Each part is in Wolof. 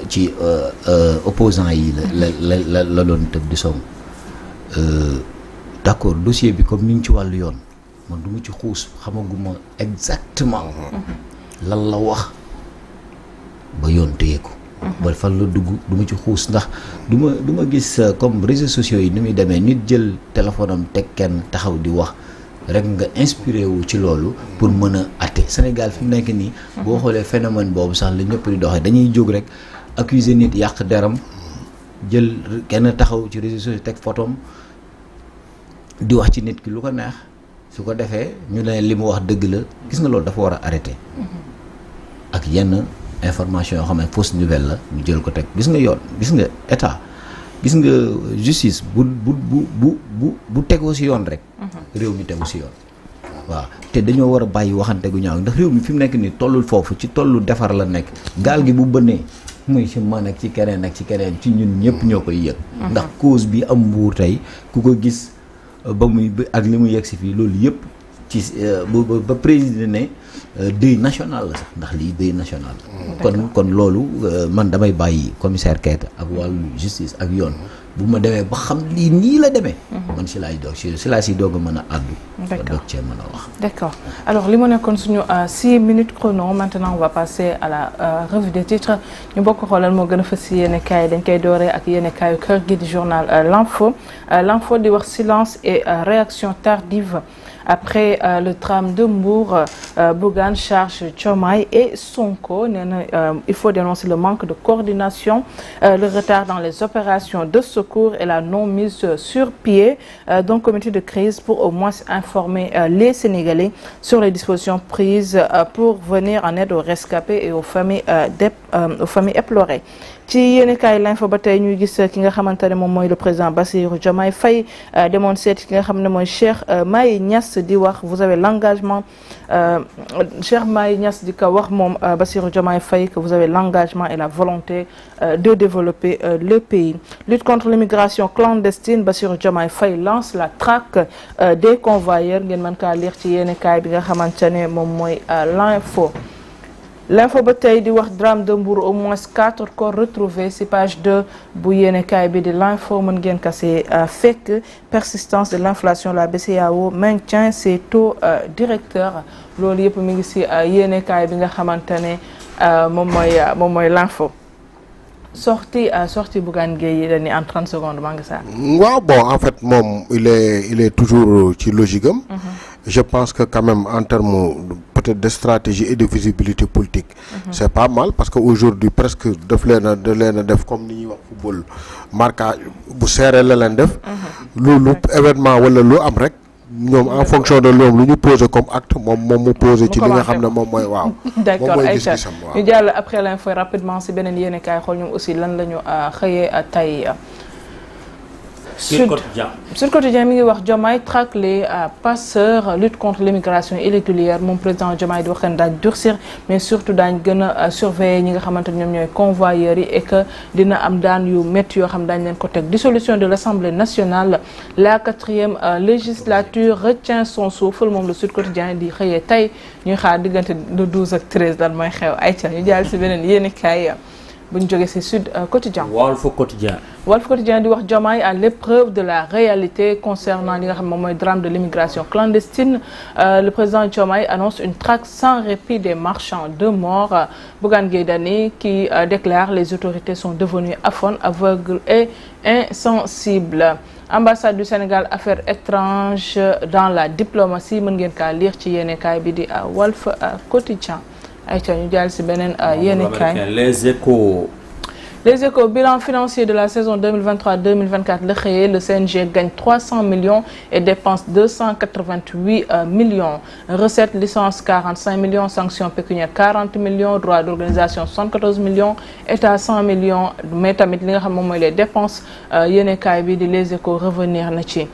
ci opposants yi la doon tëb di song d'accord dossier bi comme ni ñu ci wàllu yoon man du ma ci xuus xamaguma exactement lan la wax ba yoon téye ko ba fan la dugg du ma ci xuus ndax du ma gis comme réseaux sociaux yi ni muy demee nit jël téléphone am teg kenn taxaw di wax rek nga inspiré wu ci loolu pour mën a atte Sénégal fi mu nekk nii boo xoolee phénomène boobu sax la ñëpp di doxee dañuy jóg rek accuser nit yàq deram jël kenn taxaw ci réseaux sociaux teg photom di wax ci nit ki lu ko neex su ko defee ñu ne li mu wax dëgg la gis nga loolu dafa war a arrêter ak yenn information yoo xam ne fausse nouvelle la ñu jël ko teg gis nga yoon gis nga état gis nga justice bu tegoo ci yoon rek réew mi tegu ci yoon waaw te dañoo war a bàyyi waxante gu ñaaw ndax réew mi fi mu nekk nii tollul foofu ci tollu defar la nekk gaal gi bu bënnee muy ci man ak ci keneen ak ci keneen ci ñun ñëpp ñoo koy yëg ndax cause bi am Mbuur tey ku ko gis ba muy ak li mu yegg si fii loolu yëpp ci ba président ne deuil national la sax ndax lii deuil national la kon loolu man damay bàyyi commissaire Keita ak wàllu justice ak yoon bu ma demee ba xam lii nii la demee man si laay doog a mën a àddu doog cee mën a wax d'accord alors li mu nekkoon suñu 6 minutes chrono maintenant on va passer à la revue des titres ñu bokk xoolal moo gën a fës si yéene kaay dañ koy dooree ak yéene kaayu kër gi di journal l'info di wax silence et réaction tardive après le drame de Mbour Bougane charge Diomaye et Sonko nee na il faut dénoncer le manque de coordination le retard dans les opérations de secours et la non mise sur pied d'un comité de crise pour au moins informer les Sénégalais sur les dispositions prises pour venir en aide aux rescapés et aux familles éplorées. ci yéenekaay l'info ba tey ñuy gis ki nga xamante ne moom mooy le président Bassirou Diomaye Faye demoon seet ki nga xam ne mooy Cheikh Mahi Niass di wax vous avez l'engagement Cheikh Mahi Niass di ko wax moom Bassirou Diomaye Faye que vous avez l'engagement et la volonté de développer le pays. Lutte contre l'immigration clandestine Bassirou Diomaye Faye lance la traque des convoyeurs ngeen mën kaa lire ci yéenekaay bi nga xamante ne moom mooy l'info ba tey di wax drame de Mbour au moins 4 corps retrouvés ci page 2 bu yéenekaay bi di l'info mën ngeen kase fekk persistance de l'inflation la BCEAO maintient ses taux directeurs loolu yëpp mi ngi ci yéenekaay bi nga xamante ne moom mooy l'info sortie Bougane Gueye Dany en 30 secondes maa ngi saa. waaw bon en fait moom il est toujours ci logique am. Je pense que quand même en termes peut-être de stratégie et de visibilité politique c'est pas mal parce que aujourd'hui presque daf leen a def comme ni ñuy wax football marquage bu serré la leen def lu événement wala lu am rek ñoom en fonction de loolu lu ñu posé comme acte moom mu posé ci li nga xam ne moom mooy waaw d'accord Aïcha ñu jàll après l'info rapidement si beneen yéenekaay xool ñoom aussi lan la ñu xëyee tey Sud Quotidien mi ngi wax Diomaye traque les passeurs lutte contre l'immigration irrégulière moom président Diomaye di wax ne daañ durcir mais surtout daañ gën a surveiller ñi nga xamante ne ñoom ñooy convoyeurs yi et que dina am daan yu métti yoo xam daañ leen ko teg dissolution de l'Assemblée nationale la 4e législature retient son souffle moom le Sud Quotidien di xëyee tey ñuy xaar diggante le 12 ak 13 lan mooy xew ayca ñu jàll si beneen yéenekaay bu ñu jógee ci Sud Quotidien Walf Quotidien di wax Diomaye à l'épreuve de la réalité concernant li nga xam moom mooy drame de l'immigration clandestine le président Diomaye annonce une traque sans répit des marchands de mort Bougane Gueye Dany qui déclare les autorités sont devenues aphones aveugles et insensibles ambassade du Sénégal affaires étrangères dans la diplomatie mën ngeen kaa lire ci yéenekaay bi di Walf Quotidien ayca ñu jàll ci beneen yéenekaay Les Échos bilan financier de la saison 2023-2024 la xëyee le CNG gagne 300 millions et dépense 288 millions recettes licence 45 millions sanctions pécuniaires 40 millions droits d'organisation 74 millions état 100 millions mais tamit li nga xam moom mooy les dépenses yéenekaay bi di Les Échos revenir na ci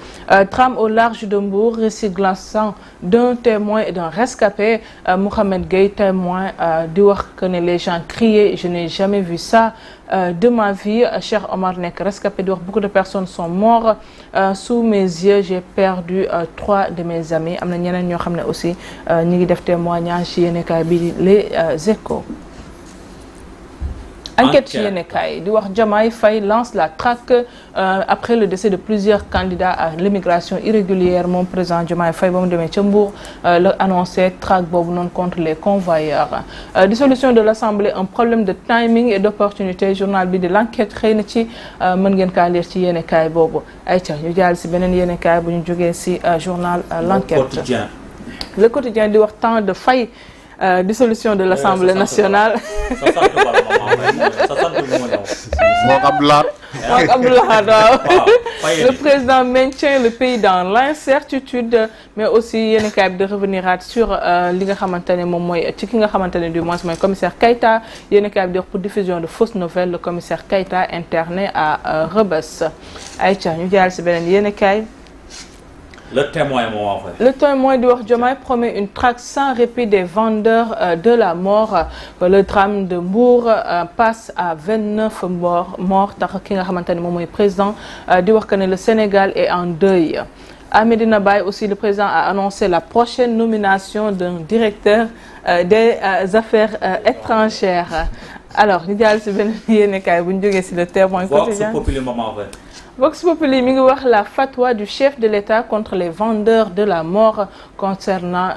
trame au large de Mbour récit glaçant d'un témoin et d'un rescapé Mohamed Gueye témoin di wax que ne les gens criaient je n'ai jamais vu ça de ma vie Cheikh Omar nekk rescapé di wax beaucoup de personnes sont mortes sous mes yeux j'ai perdu 3 de mes amis am na ñeneen ñoo xam ne aussi ñi ngi def témoignage ci yéenekaay bi Les Échos enquête yéene kaay di wax Diomaye Faye lance la traque après le décès de plusieurs candidats à l'immigration irrégulière moom président Diomaye Faye ba mu demee ca Mbour la annoncé traque boobu noonu contre les convoyeurs. Dissolution de l'Assemblée, un problème de timing et d'opportunité. Journal bi de l'enquête xëy na ci mën ngeen kaa lire ci yéene kaay boobu ayca ñu jàll si beneen yéene kaay bu ñu jógee si journal l'enquête. Le quotidien di wax temps de Faye. Dissolution de l'Assemblée nationale. Le président maintient le pays dans l'incertitude, mais aussi yéen kaay bi de revenir sur li nga xamante ne moom mooy ci ki nga xamante ne du moins mooy commissaire Keïta yéen kaay bi di wax pour diffusion de fausses nouvelles le commissaire Keïta interné à Rebeuss. Aïcha ñu jàll si beneen yéen kaay. Le témoin moo en fait. Le témoin di wax Diomaye promet une traque sans répit des vendeurs de la mort. Le drame de Mbour passe à 29 morts tax ki nga xamante ne moom mooy président di wax que ne le Sénégal est en deuil. À Medina Baye aussi le président a annoncé la prochaine nomination d'un directeur des affaires étrangères. Alors ñu jàll si benn yéenekaay bu ñu jógee si le témoin quotidien. Vox Populi mi ngi wax la fatwa du chef de l'État contre les vendeurs de la mort concernant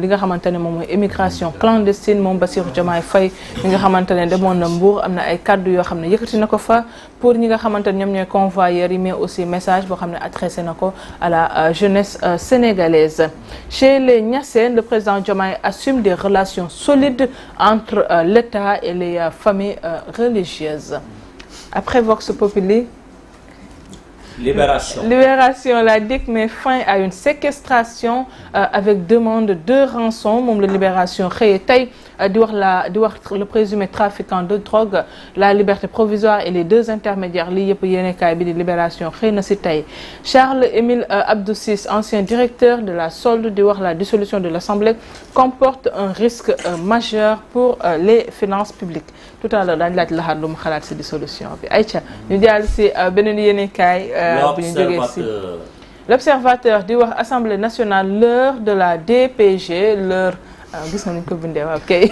li nga xamante ne moom mooy immigration clandestine moom Bassirou Diomaye Faye mi nga xamante ne demoon na Mbour am na ay kaddu yoo xam ne yëkkati na ko fa pour ñi nga xamante ne ñoom ñooy convoyeurs yi mais aussi message boo xam ne adressé na ko à la jeunesse sénégalaise. Chez les Niassène, le président Diomaye assume des relations solides entre l'État et les familles religieuses. Après Vox Populi. Libération la DIC met fin à une séquestration avec demande de rançon moom la Libération xëye tey di wax le présumé trafiquant de drogue la liberté provisoire et les deux intermédiaires lii yëpp yéenekaay bi di Libération xëy na si tey Charles Émile Abdou Ciss ancien directeur de la SOLD di wax la dissolution de l'Assemblée comporte un risque majeur pour les finances publiques tout à l'heure daañu laaj laxaat lu mu xalaat si dissolution bi ayca ñu jàll si beneen yéenekaay bu ñu jógee si l'Observateur di wax Assemblée nationale l'heure de la DPG l'heure gis nañu ko bindee waaw kay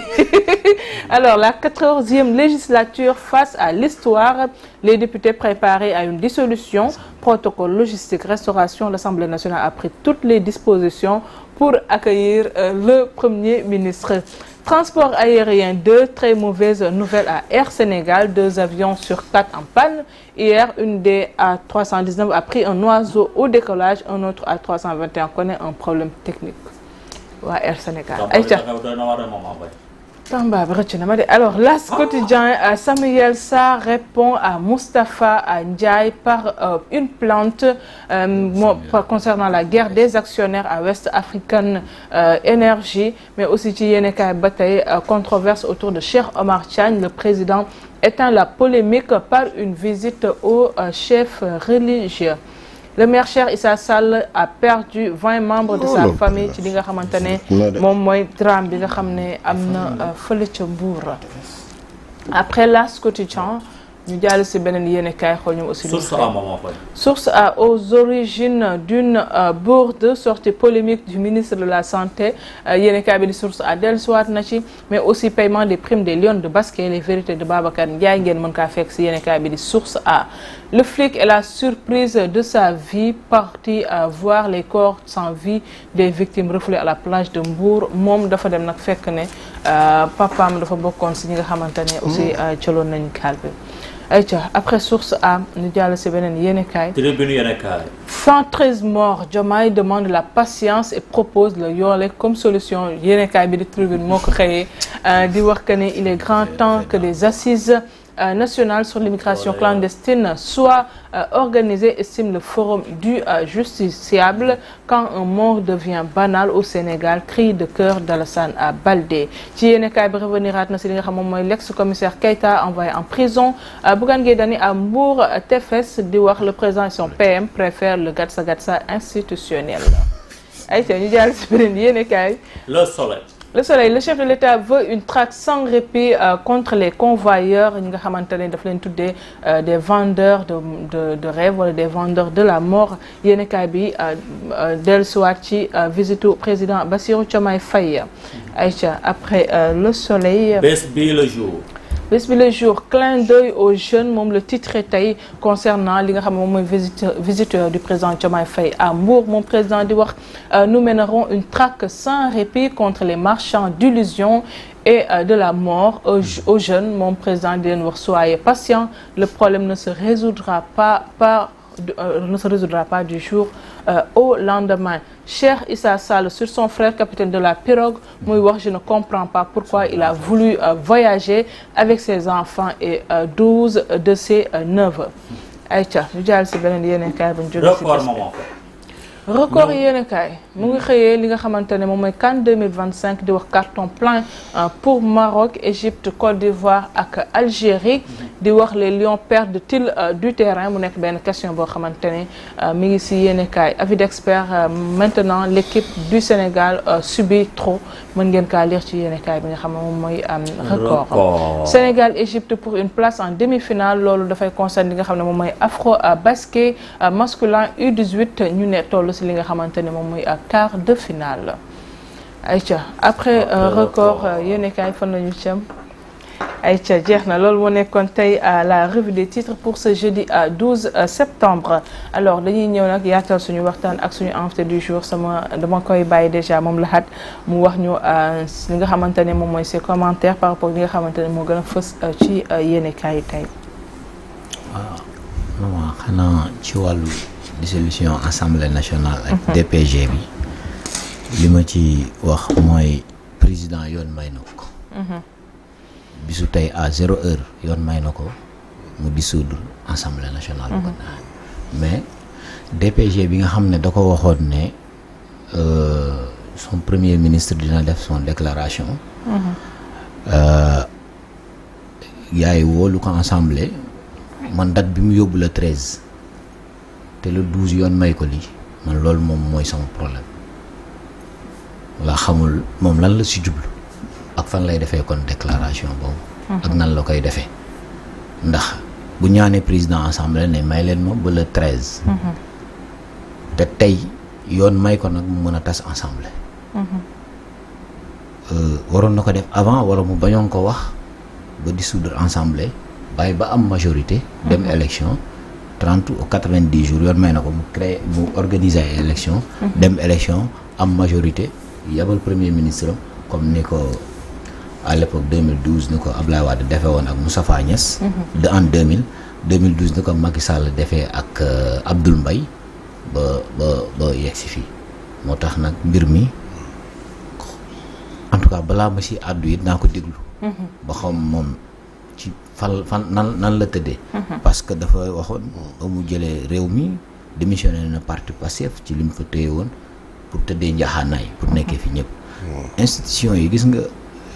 alors la 14e législature face à l'histoire les députés préparés à une dissolution protocole logistique restauration l'Assemblée nationale a pris toutes les dispositions pour accueillir le Premier ministre. Transport aérien, deux très mauvaises nouvelles à Air Sénégal, 2 avions sur 4 en panne. Hier, une des A319 a pris un oiseau au décollage, un autre A321 connaît un problème technique. Ouais, Air Sénégal. Alors, l'As quotidien, Samuel Sarr répond à Moustapha Ndiaye par une plainte concernant la guerre des actionnaires à West African Energy, mais aussi ci yéenekaay ba tey controverse autour de Cheikh Omar Diagne, le président éteint la polémique par une visite au chef religieux. Le maire Cheikh Issa Sall a perdu 20 membres de sa famille ci li nga xamante ne moom mooy drame bi nga xam ne am na fële ca Mbour. Après l'As quotidien ñu jàll si beneen yéenekaay xool ñu aussi. Source A aux origines d'une bourde sortie polémique du ministre de la santé yéenekaay bi di Source A dellusiwaat na ci mais aussi paiement des primes des Lions de basket les vérités de Babacar Ndiaye ngeen mën kaa fekk si yéenekaay bi di Source A. Le flic est la surprise de sa vie parti à voir les corps sans vie des victimes refoulés à la plage de Mbour moom dafa dem nag fekk ne papaam dafa bokkoon si ñi nga xamante ne aussi jëloon nañu gaal bi. Après Source A ñu jàll si beneen yéenekaay. 113 morts Diomaye demande la patience et propose le yoole comme solution yéenekaay bi di Tribune moo ko xëyee di wax que ne il est grand temps que les assises nationales sur l'immigration clandestine soient organisées, estime le forum du justiciable. Quand un mort devient banal au Sénégal, cri de cœur d'Alassane Baldé. ci yéenekaay bi reveniraat na si li nga xam moom mooy l'ex-commissaire Keïta envoyé en prison. Bougane Gueye Dany à Mbour Tefes di wax le président et son PM préfèrent le gatsa gatsa institutionnel. ayca ñu jàll si beneen yéenekaay. Le Soleil. Le Soleil, le chef de l'État veut une traque sans répit contre les convoyeurs ñi nga xamante ne daf leen tuddee des vendeurs de rêve wala des vendeurs de la mort yéenekaay bi dellusiwaat ci visite au président Bassirou Diomaye Faye. Aïcha après Le Soleil. Bés bi le jour. bés bi le jour clin d'œil aux jeunes moom le titre tey concernant li nga xam ne moom mooy visiteur du président Diomaye Faye à Mbour moom président di wax nous mènerons une traque sans répit contre les marchands d'illusions et de la mort aux jeunes moom président di leen wax soyez patients le problème ne se résoudra pas du jour au lendemain. Cheikh Issa Sall sur son frère capitaine de la pirogue muy wax je ne comprends pas pourquoi il a voulu voyager avec ses enfants et 12 de ses neveux. ayca ñu jàll si beneen yeneen kaay ba ñu jóge si record yéen kaay mu ngi xëyee li nga xamante ne moom mooy CAN 2025 di wax carton plein pour Maroc Égypte Côte d'Ivoire ak Algérie di wax les lions perdent-ils du terrain mu nekk benn question boo xamante ne mi ngi si yéen kaay avis d'expert maintenant l'équipe du Sénégal subit trop mën ngeen kaa lire ci yéen kaay bi nga xam ne moom mooy record Sénégal Égypte pour une place en demi-finale loolu dafay concerner li nga xam ne moom mooy afro basket masculin U18 ñu ne toll si li nga xamante ne moom mooy quart de finale ayca après record yéen kaay fan la ñu cëm ayca jeex na loolu moo nekkoon tey la revue des titres pour ce jeudi 12 septembre alors dañuy ñëw nag yaatal suñu waxtaan ak suñu invité du jour dama koy bàyyi déjà moom la xat mu wax ñu li nga xamante ne moom mooy ses commentaires par rapport li nga xamante ne moo gën a fës ci yéen kaay tey. waaw xanaa ci wàllu dissolution assemblée nationale ak DPG bi li ma ci wax mooy président yoon may na ko bisu tey à 0 heure yoon may na ko mu dissoudre assemblée nationale bu ko mais DPG bi nga xam ne da ko waxoon ne son premier ministre dina def son déclaration yaay woolu ko assemblée man date bi mu yóbbu le 13 te le 12 yoon may ko lii man loolu moom mooy sama problème la xamul moom lan la si jublu ak fan lay defee kon déclaration boobu ak nan la koy defee ndax bu ñaanee président assemblée ne may leen ma ba le 13 te tey yoon may ko nag mu mën a tas assemblée waroon na ko def avant wala mu bañoon ko wax ba dissoudre assemblée bàyyi ba am majorité dem élection 30 ou 90 jours yoon may na ko mu organiser ay élection dem élection am majorité yabal premier ministre am comme ni ko à l'époque 2012 ni ko Ablaye Wade defee woon ak Moustapha Niasse de en 2012 ni ko Macky Sall defee ak Abdoul Mbaye ba yegg si fii moo tax nag mbir mi en tout cas balaa ma si àddu it naa ko déglu ba xam moom ci fan nan la tëddee parce que dafa waxoon ba mu jëlee réew mi démissionné na parti Pastef ci li mu fa téye woon pour tëddee njaxaanaay pour nekkee fi ñëpp institution yi gis nga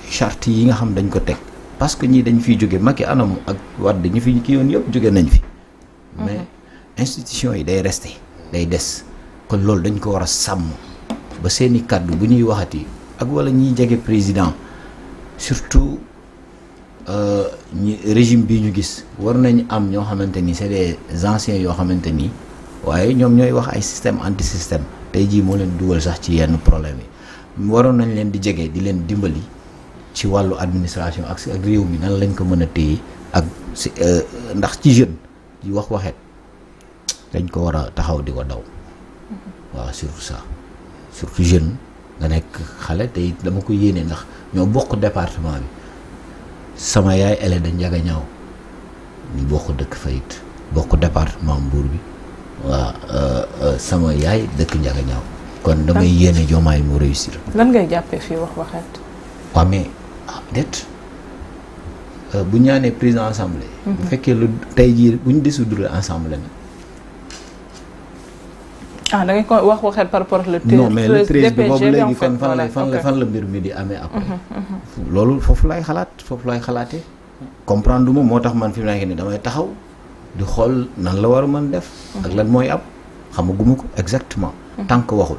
charte yi nga xam dañ ko teg parce que ñii dañ fiy jóge Macky anam ak Wade ñi fi ki yoon yëpp jóge nañ fi mais institution yi day resté day des kon loolu dañ ko war a sàmm ba seeni kàddu bu ñuy waxati ak wala ñiy jege président surtout régime bi ñu gis war nañ am ñoo xamante ni c'est des anciens yoo xamante ni waaye ñoom ñooy wax ay système anti système tey jii moo leen dugal sax ci yenn problème yi waroon nañ leen di jege di leen dimbali ci wàllu administration ak réew mi nan lañ ko mën a téye ak si ndax ci jeune di wax waxet dañ ko war a taxaw di ko daw waaw surtout ça surtout jeune nga nekk xale te it dama ko yéene ndax ñoo bokk département bi sama yaay ele da njaga ñaaw ñu bokk dëkk fayit bokk département Mbour bi waa sama yaay dëkk njaga ñaaw kon damay yéene Diomaye mu réussir. lan ngay jàppee fii wax waxeet. waaw mais déet bu ñaanee président assemblée. bu fekkee lu tey jii bu ñu dissoudre assemblée nag. da ngay ko wax waxeet par rapport ak le. non mais le 13 bi boobu léegi fan la mbir mi di amee après. loolu foofu lay xalaatee. comprendre ma moo tax man fi mu nekk nii damay taxaw di xool nan la war a mën def. ak lan mooy am xamaguma ko exactement. tant que waxul.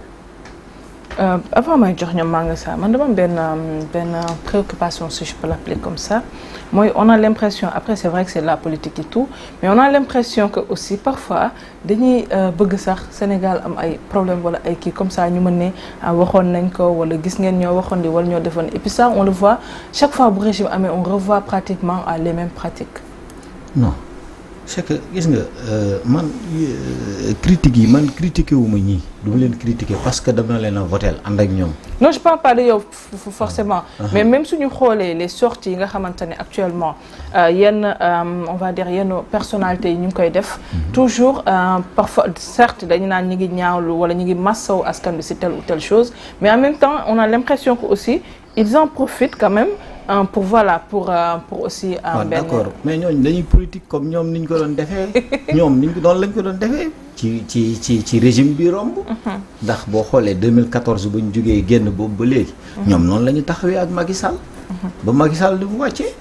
avant may jox ñoom maa ngi ça man dama am benn préoccupation si je peux l'appeler comme ça mooy on a l'impression après c'est vrai que c'est la politique et tout mais on a l'impression que aussi parfois dañuy bëgg sax Sénégal am ay problème wala ay kii comme ça ñu mën ne waxoon nañ ko wala gis ngeen ñoo waxoon di wala ñoo defoon et puis ça on le voit chaque fois bu régime amee on revoit pratiquement les mêmes pratiques. Non c'est que gis nga man critiques yi man critiqué wu ma ñii du ma leen critiquer parce que dama leen a votel ànd ak ñoom. Non je parle pas de yow forcément. Mais même suñu xoolee les sorties yi nga xamante ne actuellement yenn on va dire yenn personnalités yi ñu ngi koy def. Toujours parfois certes dañu naan ñi ngi ñaawlu wala ñi ngi massaw askan bi ci telle ou telle chose mais en même temps on a l'impression que aussi ils en profitent quand même. Pour voilà pour aussi. D'accord mais ñooñu dañuy politique comme ñoom niñ ko doon defee. ñoom niñ ko doon lañ ko doon defee. ci régime bi romb. ndax boo xoolee 2014 ba ñu jógee génn boobu ba léegi. ñoom noonu la ñu taxawee ak Macky Sall. ba Macky Sall di mu wàccee.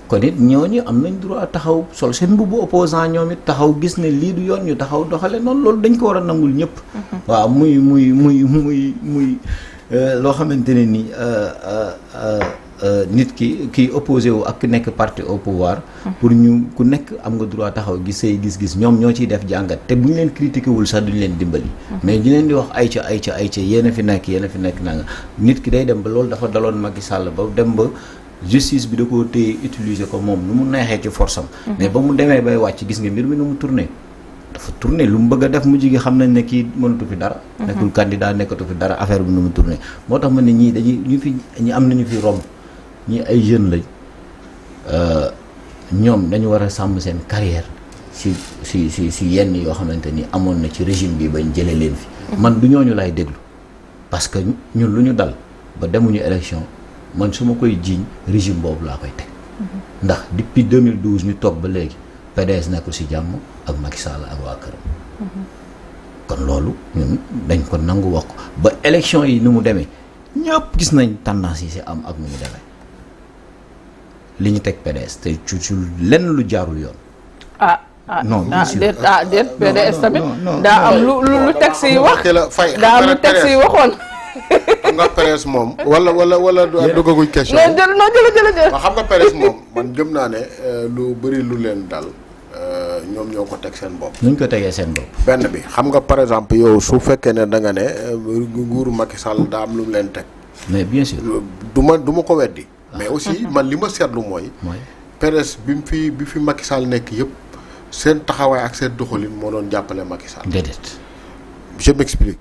kon it ñooñu am nañ droit taxaw sol seen mbubbu opposant ñoom it taxaw gis ne lii du yoon ñu taxaw doxale noonu loolu dañ ko war a nangul ñëpp. waaw muy loo xamante ne ni. nit ki opposé wu ak nekk parti au pouvoir pour ñu ku nekk am nga droit taxaw gis say gis-gis ñoom ñoo ciy def jàngat te bu ñu leen critiqué wul sax duñu leen dimbali mais ñu leen di wax ayca yéen a fi nekk na nga nit ki day dem ba loolu dafa daloon Macky Sall ba dem ba justice bi da koo téye utiliser ko moom nu mu neexee ci force am mais ba mu demee bay wàcc gis nga mbir mi nu mu tourné dafa tourné lu mu bëgg a def mujj gi xam nañ ne kii mënatu fi dara nekkul candidat nekkatu fi dara affaire bi nu mu tourné moo tax ma ne ñii ñu am nañu fi romb ñi ay jeunes lañ ñoom dañu war a sàmm seen carrière si yenn yoo xamante ni amoon na ci régime bi bañ jëlee leen fi man du ñooñu lay déglu parce que ñun lu ñu dal ba demuñu élection man su ma koy jiiñ régime boobu laa koy teg ndax depuis 2012 ñu toog ba léegi PDS nekkul si jàmm ak Macky Sall ak waa këram kon loolu ñun dañ ko nangu wax ko ba élection yi ni mu demee ñëpp gis nañ tendance yi si am ak nu mu demee li ñu teg PDS te ci lenn lu jaarul yoon. non déet PDS tamit daa am lu texte yi wax daa am lu texte yi waxoon. xam nga PDS moom. wala duggaguñ question. non jël. xam nga PDS moom man gëm naa ne lu bëri lu leen dal ñoom ñoo ko teg seen bopp. nuñ ko tegee seen bopp. benn bi xam nga par exemple yow su fekkee ne da nga ne nguuru Macky Sall daa am lu mu leen teg. mais bien sûr. du ma ko weddi. mais aussi man li ma seetlu mooy. PDS bi fi Macky Sall nekk yëpp seen taxawaay ak seen doxalin moo doon jàppale Macky Sall. déedéet. je m'explique